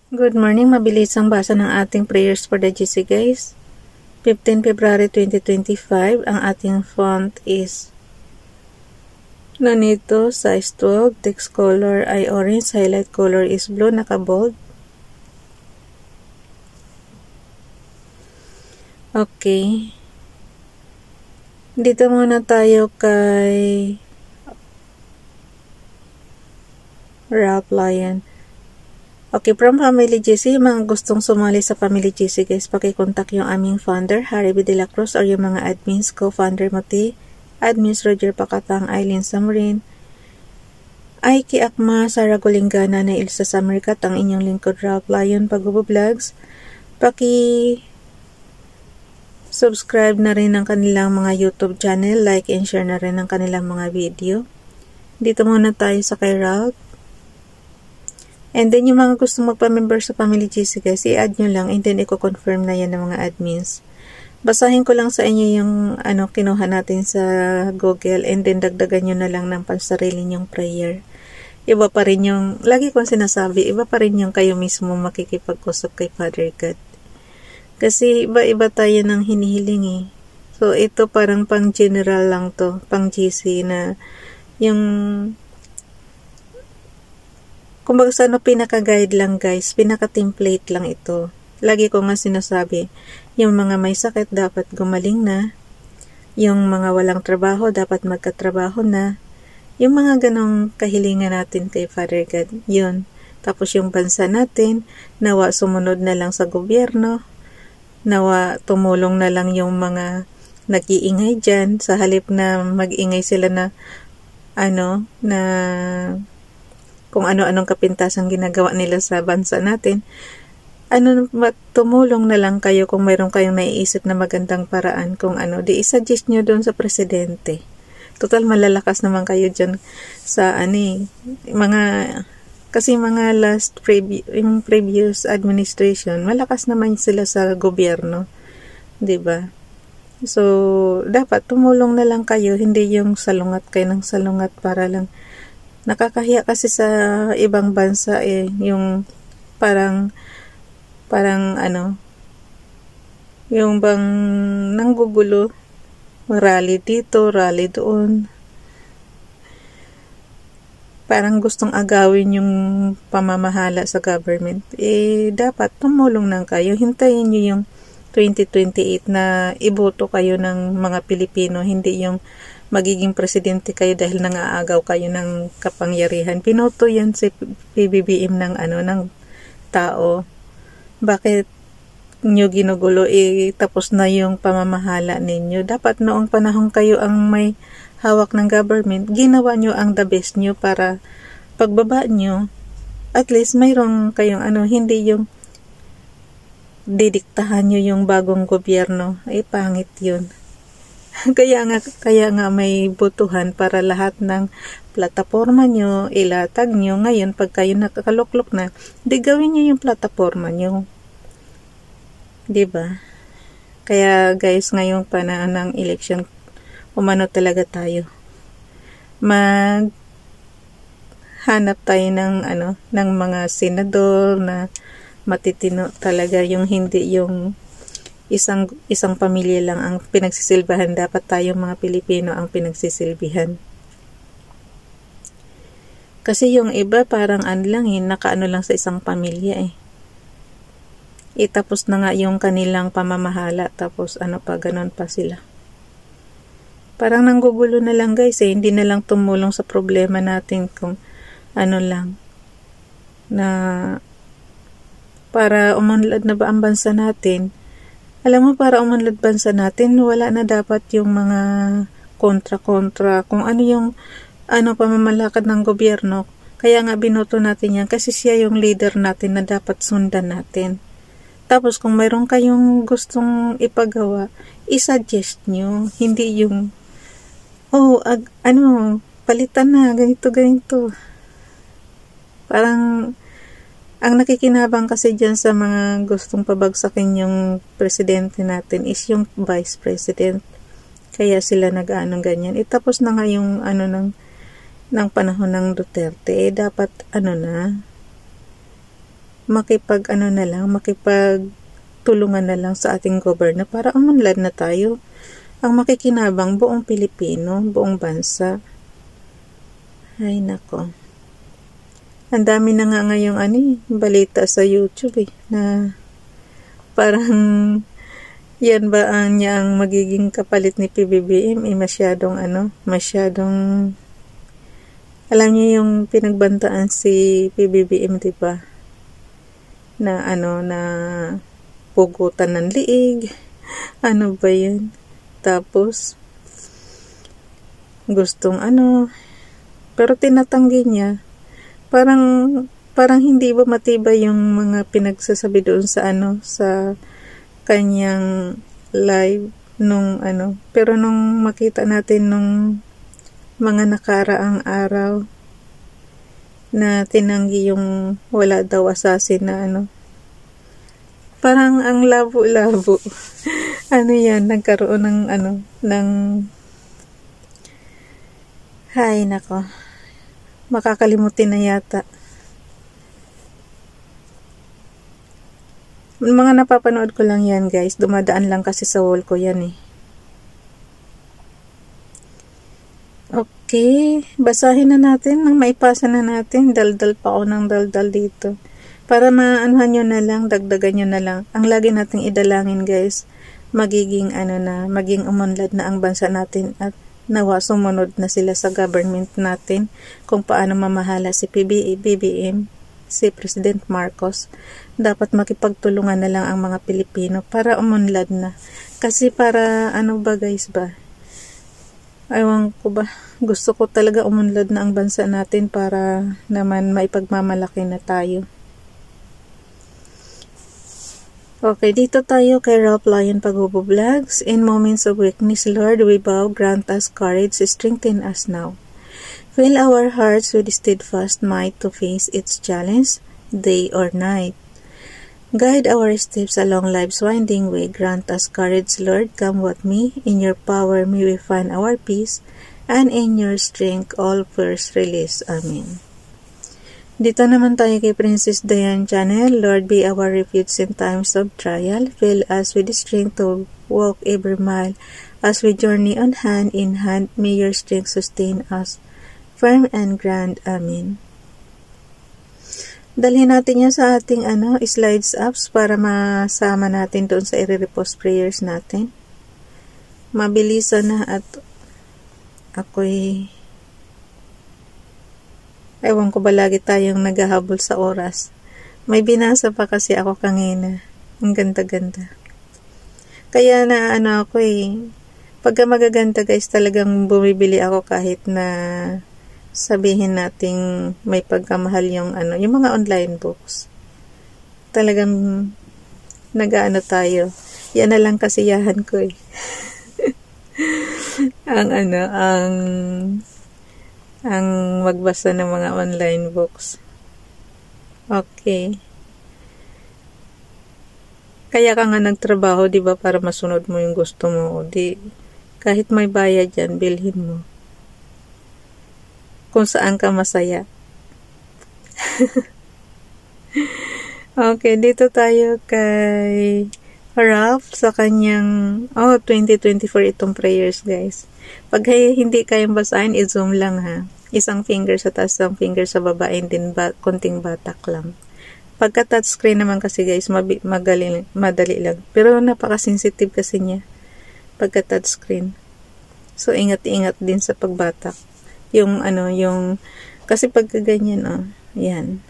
Good morning, mabilis ang basa ng ating prayers for the GC guys. 15 February 2025, ang ating font is Nonito, size 12, text color ay orange, highlight color is blue, naka-bold. Okay. Dito muna tayo kay Ralph Lyon. Okay, from Family GC, mga gustong sumali sa Family GC guys, pakikontak yung aming founder, Harry B. De La Cruz, or yung mga admins, co-founder Moti, admins Roger Pacatang, Eileen Samarin, Aiki Akma, Sara Golingana, na Ilsa Samrikat, ang inyong lingkod Ralph Lyon, Pag-Vlogs. Subscribe na rin ang kanilang mga YouTube channel, like and share na rin ang kanilang mga video. Dito muna tayo sa kay Ralph. And then, yung mga gusto magpa-member sa Family GC guys, i-add nyo lang and then i-confirm na yan ng mga admins. Basahin ko lang sa inyo yung kinuha natin sa Google and then dagdagan nyo na lang ng pansarili nyong prayer. Iba pa rin yung, lagi kong sinasabi, iba pa rin yung kayo mismo makikipag-usap kay Father God. Kasi iba-iba tayo ng hinihiling eh. So, ito parang pang general lang to, pang GC na yung kumbaga sa pinaka-guide lang guys, pinaka-template lang ito. Lagi ko nga sinasabi, yung mga may sakit dapat gumaling na, yung mga walang trabaho dapat magkatrabaho na, yung mga ganong kahilingan natin kay Father God, yun. Tapos yung bansa natin, nawa sumunod na lang sa gobyerno, nawa tumulong na lang yung mga nag-iingay dyan, sa halip na mag-ingay sila na kung ano-anong kapintasang ginagawa nila sa bansa natin, tumulong na lang kayo kung mayroon kayong naiisip na magandang paraan kung di i-suggest nyo doon sa presidente. Total malalakas naman kayo dyan sa kasi mga yung previous administration, malakas naman sila sa gobyerno. 'Di ba? So, dapat tumulong na lang kayo, hindi yung salungat kayo ng salungat para lang. Nakakahiya kasi sa ibang bansa yung parang yung bang nanggugulo, rally dito, rally doon. Parang gustong agawin yung pamamahala sa government. Dapat tumulong lang kayo. Hintayin nyo yung 2028 na iboto kayo ng mga Pilipino, hindi yung magiging presidente kayo dahil nangaagaw kayo ng kapangyarihan. Pinoto yan si PBBM ng tao. Bakit nyo ginugulo? Tapos na yung pamamahala ninyo. Dapat noong panahon kayo ang may hawak ng government, ginawa nyo ang the best nyo para pagbaba nyo, at least mayroong kayong hindi yung didiktahan nyo yung bagong gobyerno. Pangit yun. Kaya nga may butuhan para lahat ng plataforma nyo, ilatag nyo. Ngayon, pag kayo nakakaluklok na, gawin nyo yung plataforma nyo. Diba? Kaya guys, ngayong panahon ng election, umano talaga tayo. Maghanap tayo ng mga senador na matitino talaga, yung hindi yung isang pamilya lang ang pinagsisilbihan. Dapat tayong mga Pilipino ang pinagsisilbihan. Kasi yung iba parang nakaano lang sa isang pamilya tapos na nga yung kanilang pamamahala, tapos ganon pa sila. Parang nanggugulo na lang guys hindi na lang tumulong sa problema natin kung lang na para umunlad na ba ang bansa natin. Alam mo, para umunlad bansa natin, wala na dapat yung mga kontra-kontra, kung yung pamamalakad ng gobyerno. Kaya nga binoto natin yan, kasi siya yung leader natin na dapat sundan natin. Tapos kung mayroon kayong gustong ipagawa, i-suggest nyo, hindi yung palitan na, ganito. Parang ang nakikinabang kasi dyan sa mga gustong pabagsakin yung presidente natin is yung vice president. Kaya sila ganyan. Tapos na nga yung ng panahon ng Duterte. Dapat makipag tulungan na lang sa ating gobyerno para umunlad na tayo. Ang makikinabang buong Pilipino, buong bansa. Ay nako. Ang dami na nga ngayong balita sa YouTube na parang yan ba ang magiging kapalit ni PBBM masyadong alam niyo yung pinagbantaan si PBBM, diba? Na na pugutan ng liig. Ano ba yun? Tapos gustong pero tinatanggi niya. Parang hindi ba matibay yung mga pinagsasabi doon sa sa kanyang live nung pero nung makita natin nung mga nakaraang araw na tinanggi yung wala daw assassin na parang ang labo-labo. Yan, nagkaroon ng hay nako. Makakalimutin na yata. Mga napapanood ko lang yan, guys. Dumadaan lang kasi sa wall ko yan Okay, basahin na natin nang maipasa na natin. Daldal pa ako ng daldal dito. Para maanuhan nyo na lang, dagdagan nyo na lang. Ang lagi nating idalangin, guys, magiging maging umunlad na ang bansa natin at nawa sumunod na sila sa government natin kung paano mamahala si BBM, si President Marcos. Dapat makipagtulungan na lang ang mga Pilipino para umunlad na. Kasi para guys ba? Ewan ko ba? Gusto ko talaga umunlad na ang bansa natin para naman maipagmamalaki na tayo. Okay, dito tayo kay Ralph Lion Pagubo Vlogs. In moments of weakness, Lord, we bow, grant us courage, strengthen us now. Fill our hearts with steadfast might to face its challenge, day or night. Guide our steps along life's winding way. Grant us courage, Lord, come what may. In your power may we find our peace, and in your strength all fears release. Amen. Dito naman tayo kay Princess Diane Channel. Lord, be our refuge in times of trial. Fill us with the strength to walk every mile. As we journey on hand in hand, may your strength sustain us. Firm and grand. Amen. Dalhin natin yan sa ating slides apps para masama natin doon sa i-repost prayers natin. Mabilisan na at ako'y ewan ko ba lagi tayong naghahabol sa oras. May binasa pa kasi ako kanina. Ang ganda-ganda. Kaya na ako pagka magaganda guys, talagang bumibili ako kahit na sabihin nating may pagkamahal yung mga online books. Talagang tayo. Yan na lang kasiyahan ko ang magbasa ng mga online books. Okay. Kaya ka nga nagtrabaho, di ba, para masunod mo yung gusto mo. Kahit may bayad yan, bilhin mo. Kung saan ka masaya. Okay, dito tayo kay Ralph sa kanyang 2024 itong prayers, guys. Pag hindi kayang basahin, i-zoom lang ha. Isang finger sa taas, isang finger sa baba, and din konting batak lang. Pagka touchscreen naman kasi guys, madali lang. Pero napaka-sensitive kasi niya pagka touchscreen. So, ingat-ingat din sa pagbatak. Kasi pagka ganyan, yan.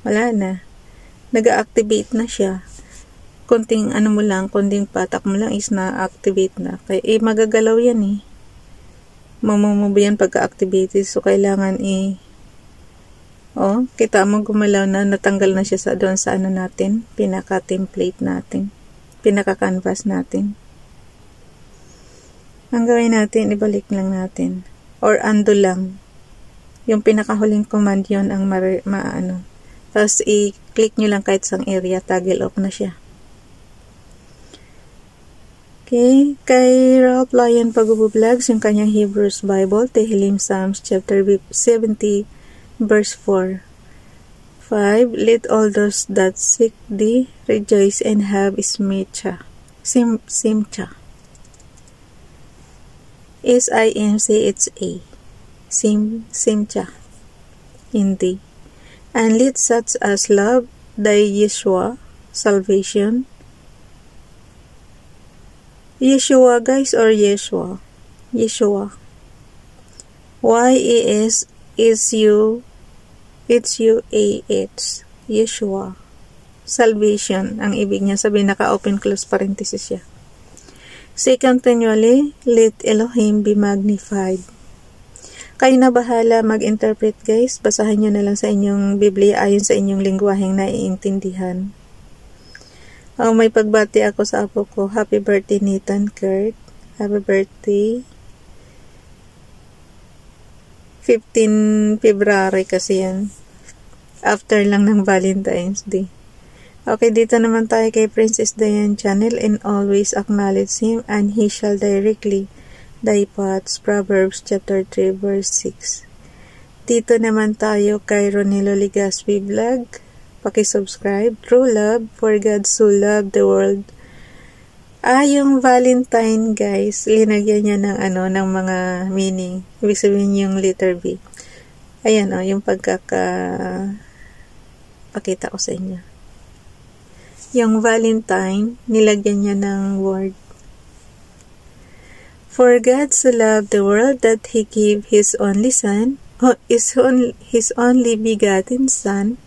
Wala na. Nag-activate na siya. Konting konting patak mo lang is na-activate na. Kaya magagalaw yan mamumove yan pagka-activated. So, kailangan kita mo gumalaw na, natanggal na siya doon sa natin, pinaka-template natin, pinaka-canvas natin. Ang gawin natin, ibalik lang natin. Or undo lang. Yung pinakahuling command yun ang Tapos, i-click nyo lang kahit sang area, toggle off na siya. Okay, kay Ralph Lion Pagubo Vlogs, yung kanyang Hebrews Bible, Tehillim Psalms chapter 70, verse 4. 5. Let all those that seek thee rejoice and have simcha. Simcha. S-I-M-C-H-A. Simcha. In thee. And let such as love thy Yeshua, salvation. Yeshua guys, or Yeshua? Yeshua. Y-E-S-U-H-U-A-H. Yeshua. Salvation. Ang ibig niya sabihin, naka-open close parenthesis siya. Say continually, let Elohim be magnified. Kayo na bahala mag-interpret guys. Basahin nyo na lang sa inyong Biblia ayon sa inyong lingwaheng naiintindihan. May pagbati ako sa apo ko. Happy birthday Nathan Kurt. Happy birthday. 15 February kasi yan. After lang ng Valentine's Day. Okay, dito naman tayo kay Princess Diane Channel. And always acknowledge him and he shall directly thy paths. Proverbs chapter 3 verse 6. Dito naman tayo kay Ronilo Ligaspi Vlog. Paki-subscribe. True love, for God so loved the world. Yung Valentine guys, linagyan niya ng ng mga meaning. Ibig sabihin yung letter B. Ayan yung pakita ko sa inyo. Yung Valentine, nilagyan niya ng word. For God so loved the world that He gave His only Son, His only begotten Son,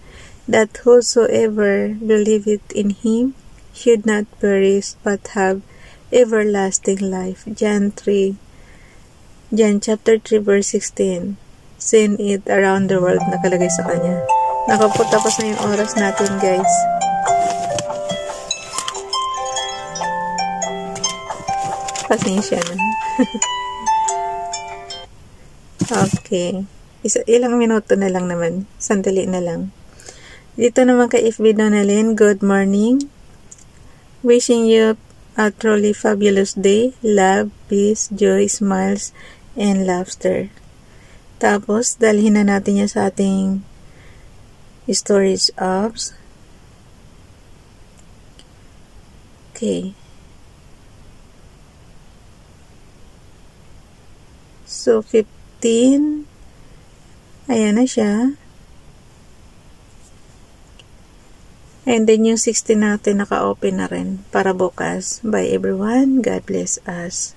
that whosoever believeth in Him should not perish but have everlasting life. John chapter 3 verse 16. Send it around the world, nakalagay sa kanya. Nakaputapos na yung oras natin guys. Pasensya na. Okay. Ilang minuto na lang naman. Sandali na lang. Dito naman kay FB Donalyn, good morning. Wishing you a truly fabulous day. Love, peace, joy, smiles, and laughter. Tapos, dalhin na natin yan sa ating storage apps. Okay. So, 15. Ayan na siya. And then yung 16 natin naka-open na rin para bukas. Bye everyone. God bless us.